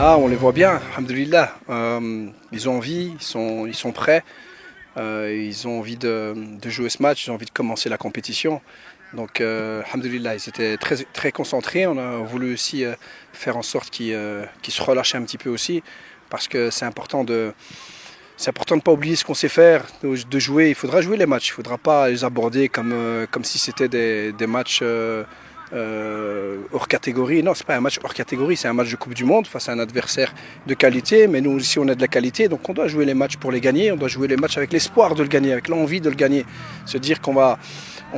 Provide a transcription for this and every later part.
Ah, on les voit bien, alhamdoulilah. Ils ont envie, ils sont prêts, ils ont envie de jouer ce match, ils ont envie de commencer la compétition. Donc, alhamdoulilah, ils étaient très concentrés. On a voulu aussi faire en sorte qu'ils se relâchent un petit peu aussi, parce que c'est important de ne pas oublier ce qu'on sait faire, de jouer. Il faudra jouer les matchs, il ne faudra pas les aborder comme si c'était des matchs hors catégorie. Non, c'est pas un match hors catégorie, c'est un match de Coupe du Monde face à un adversaire de qualité. Mais nous aussi, on a de la qualité, donc on doit jouer les matchs pour les gagner. On doit jouer les matchs avec l'espoir de le gagner, avec l'envie de le gagner. Se dire on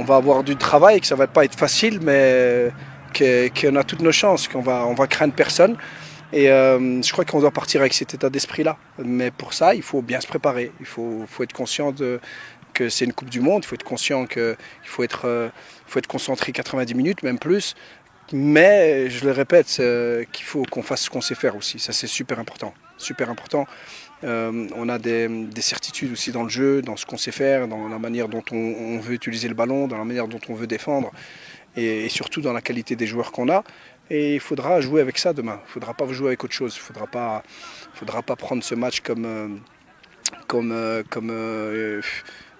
va avoir du travail, que ça va pas être facile, mais qu'on a toutes nos chances, on va craindre personne. Et je crois qu'on doit partir avec cet état d'esprit-là. Mais pour ça, il faut bien se préparer. Faut être conscient que c'est une Coupe du Monde. Il faut être conscient qu'il faut être concentré 90 minutes, même plus. Mais je le répète, qu'il faut qu'on fasse ce qu'on sait faire aussi. Ça, c'est super important. Super important. On a des certitudes aussi dans le jeu, dans ce qu'on sait faire, dans la manière dont on veut utiliser le ballon, dans la manière dont on veut défendre et surtout dans la qualité des joueurs qu'on a. Et il faudra jouer avec ça demain. Il ne faudra pas jouer avec autre chose. Il ne faudra pas prendre ce match comme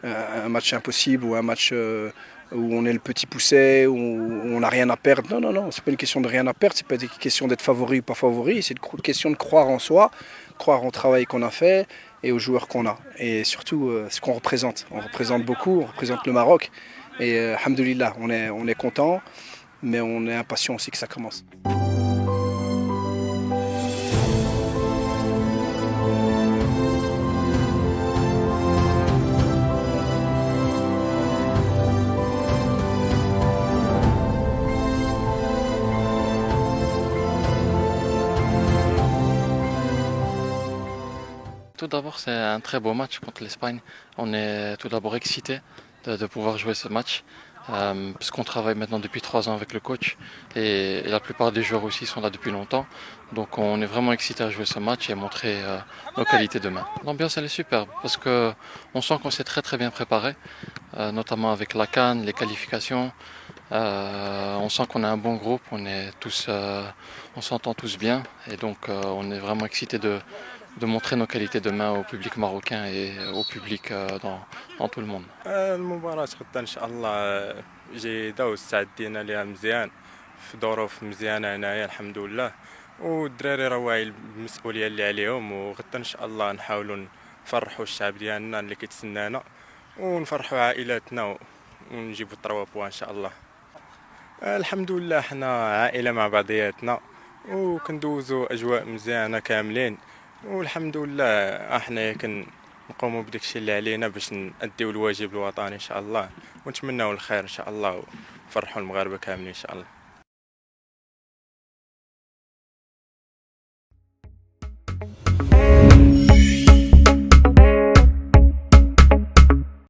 un match impossible ou un match où on est le petit pousset, où on n'a rien à perdre. Non, non, non. Ce n'est pas une question de rien à perdre. Ce n'est pas une question d'être favori ou pas favori. C'est une question de croire en soi, croire au travail qu'on a fait et aux joueurs qu'on a. Et surtout ce qu'on représente. On représente beaucoup. On représente le Maroc. Et alhamdoulilah, on est content, mais on est impatient aussi que ça commence. Tout d'abord, c'est un très beau match contre l'Espagne. On est tout d'abord excité de pouvoir jouer ce match, puisqu'on travaille maintenant depuis 3 ans avec le coach et la plupart des joueurs aussi sont là depuis longtemps. Donc on est vraiment excité à jouer ce match et à montrer nos qualités demain. L'ambiance elle est superbe parce que on sent qu'on s'est très bien préparé, notamment avec la CAN, les qualifications. On sent qu'on a un bon groupe, on s'entend tous bien et donc on est vraiment excité de montrer nos qualités demain au public marocain et au public dans tout le monde. المباراة غدا إن شاء الله جيدة واستعدينا لها مزيان في ظروف مزيانة هنايا الحمد لله. والدراري راه واعيين بالمسؤولية اللي عليهم، وغدا إن شاء الله نحاولوا نفرحوا الشعب ديالنا اللي كيتسنانا ونفرحوا عائلاتنا ونجيبوا 3 بوان إن شاء الله. الحمد لله حنا عائلة مع بعضياتنا وكندوزوا أجواء مزيانة كاملين، والحمد لله احنا نقوموا بداكشي اللي علينا باش نأديو الواجب الوطني ان شاء الله، ونتمناو الخير ان شاء الله ونفرحوا المغاربه كاملين ان شاء الله.